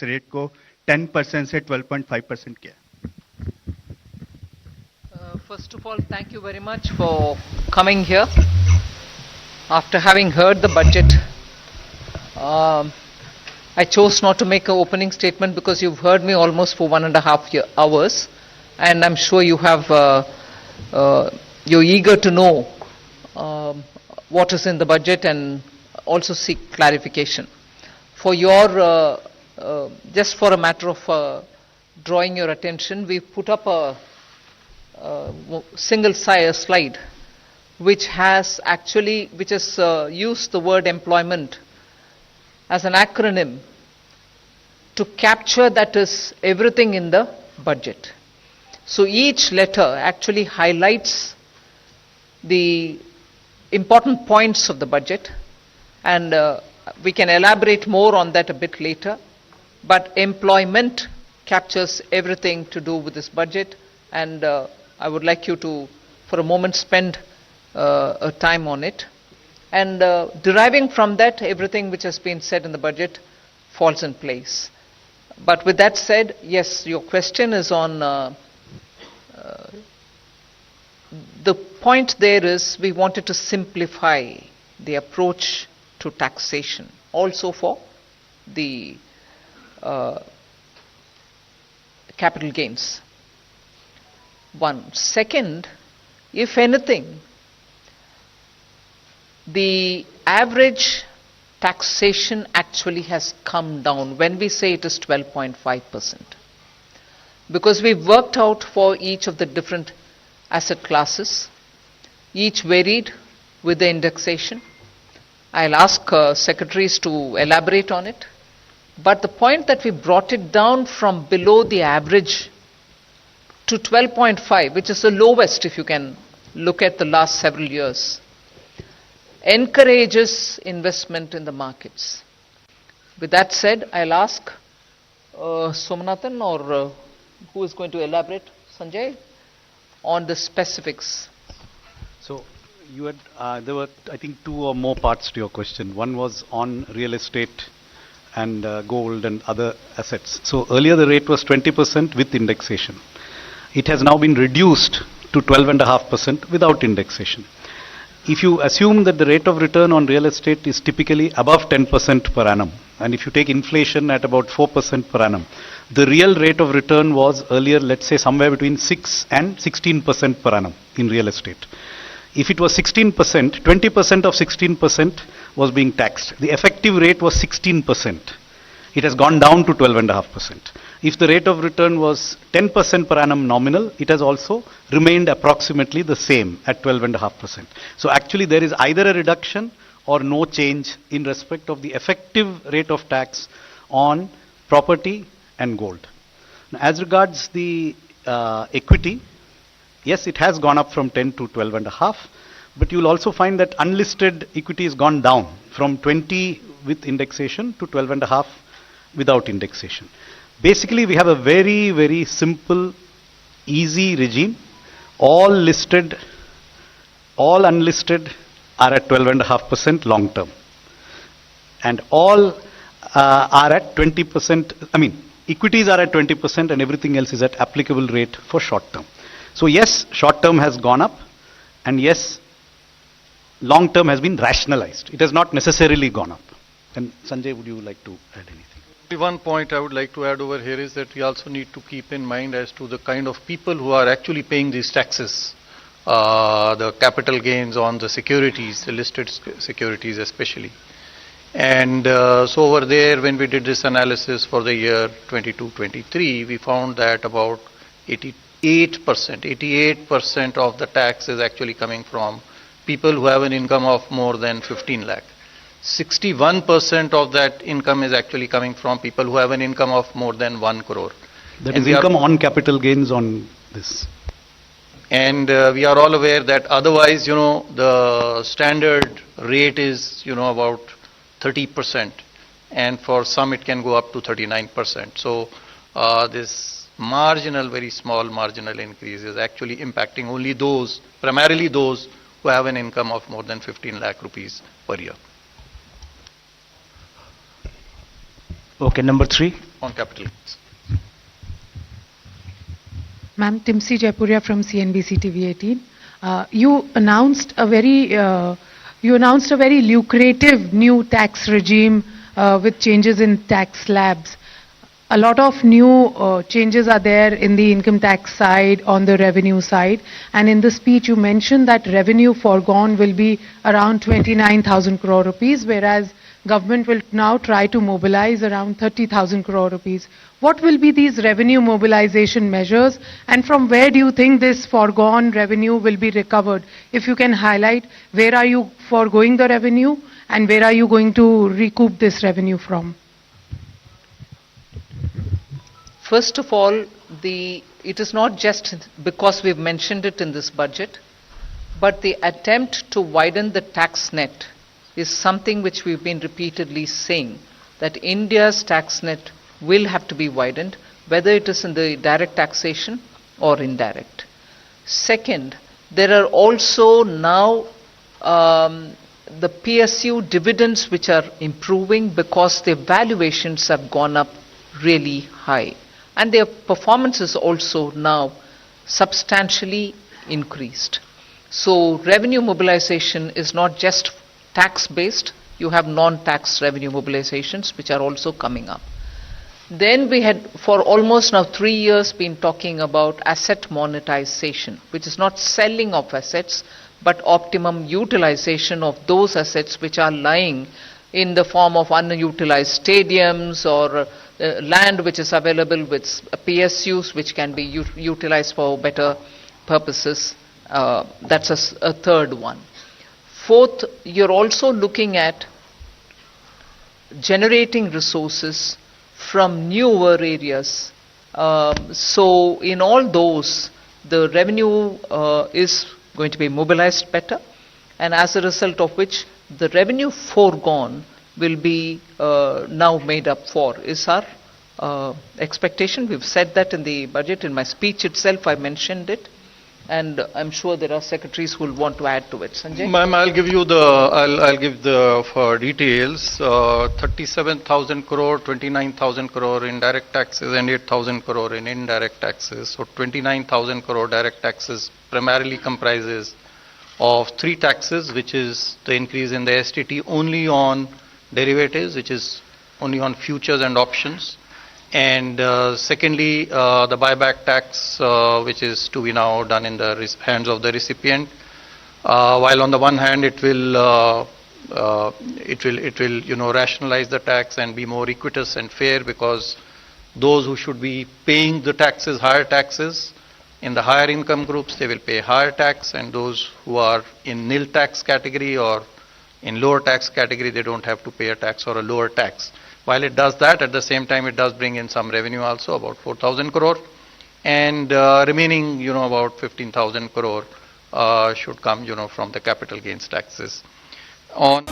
Rate को 10% से 12.5% किया. First of all, thank you very much for coming here. After having heard the budget, I chose not to make an opening statement because you've heard me almost for 1.5 hours, and I'm sure you have you're eager to know what is in the budget and also seek clarification. For your just for a matter of drawing your attention, we put up a single slide which has used the word employment as an acronym to capture that is everything in the budget. So each letter actually highlights the important points of the budget, and we can elaborate more on that a bit later. But employment captures everything to do with this budget, and I would like you to, for a moment, spend a time on it. And deriving from that, everything which has been said in the budget falls in place. But with that said, yes, your question is on the point there is we wanted to simplify the approach to taxation, also for the capital gains. One. Second, if anything, the average taxation actually has come down when we say it is 12.5%. Because we've worked out for each of the different asset classes, each varied with the indexation. I'll ask secretaries to elaborate on it. But the point that we brought it down from below the average to 12.5, which is the lowest if you can look at the last several years, encourages investment in the markets. With that said, I'll ask Somanathan or who is going to elaborate, Sanjay, on the specifics. So you had, there were I think 2 or more parts to your question. One was on real estate and gold and other assets. So earlier the rate was 20% with indexation. It has now been reduced to 12.5% without indexation. If you assume that the rate of return on real estate is typically above 10% per annum, and if you take inflation at about 4% per annum, the real rate of return was earlier, let's say, somewhere between 6 and 16% per annum in real estate. If it was 16%, 20% of 16% was being taxed. The effective rate was 16%. It has gone down to 12.5%. If the rate of return was 10% per annum nominal, it has also remained approximately the same at 12.5%. So actually there is either a reduction or no change in respect of the effective rate of tax on property and gold. Now, as regards the equity, yes, it has gone up from 10 to 12.5, but you'll also find that unlisted equity has gone down from 20 with indexation to 12.5 without indexation. Basically, we have a very, very simple, easy regime. All listed, all unlisted are at 12.5% long term. And all are at 20%, equities are at 20% and everything else is at applicable rate for short term. So yes, short term has gone up, and yes, long term has been rationalized. It has not necessarily gone up. And Sanjay, would you like to add anything? One point I would like to add over here is that we also need to keep in mind as to the kind of people who are actually paying these taxes, the capital gains on the securities, the listed securities especially. And so over there, when we did this analysis for the year 22-23, we found that about 88% of the tax is actually coming from people who have an income of more than 15 lakh. 61% of that income is actually coming from people who have an income of more than 1 crore. That is income on capital gains on this. And we are all aware that otherwise, the standard rate is, about 30%. And for some it can go up to 39%. So this marginal, very small marginal increase is actually impacting only those, primarily those who have an income of more than 15 lakh rupees per year. Okay, number 3. on capital gains. Ma'am, Timsi Jaipuria from CNBC TV 18. You announced a very lucrative new tax regime with changes in tax slabs. A lot of new changes are there in the income tax side, on the revenue side, and in the speech you mentioned that revenue foregone will be around 29,000 crore rupees, whereas government will now try to mobilize around 30,000 crore rupees. What will be these revenue mobilization measures, and from where do you think this foregone revenue will be recovered? If you can highlight, where are you foregoing the revenue and where are you going to recoup this revenue from? First of all, it is not just because we've mentioned it in this budget, but the attempt to widen the tax net is something which we've been repeatedly saying, that India's tax net will have to be widened, whether it is in the direct taxation or indirect. Second, there are also now the PSU dividends which are improving because their valuations have gone up really high. And their performance is also now substantially increased. So revenue mobilization is not just tax-based, you have non-tax revenue mobilizations which are also coming up. Then we had, for almost now 3 years, been talking about asset monetization, which is not selling of assets, but optimum utilization of those assets which are lying in the form of unutilized stadiums or land which is available with PSUs which can be utilized for better purposes. That's a third one. Fourth, you're also looking at generating resources from newer areas. So in all those, the revenue is going to be mobilized better, and as a result of which the revenue foregone will be now made up for, is our expectation. We've said that in the budget. In my speech itself I mentioned it, and I'm sure there are secretaries who will want to add to it. Sanjay? Ma'am, I'll give the for details. 37,000 crore, 29,000 crore in direct taxes and 8,000 crore in indirect taxes. So 29,000 crore direct taxes primarily comprises of 3 taxes, which is the increase in the STT only on derivatives, which is only on futures and options. And secondly, the buyback tax, which is to be now done in the hands of the recipient. While on the one hand, it will rationalize the tax and be more equitous and fair, because those who should be paying the taxes, higher taxes, in the higher income groups, they will pay higher tax, and those who are in nil tax category or in lower tax category, they don't have to pay a tax or a lower tax. While it does that, at the same time it does bring in some revenue also, about 4,000 crore, and remaining, about 15,000 crore should come, from the capital gains taxes. On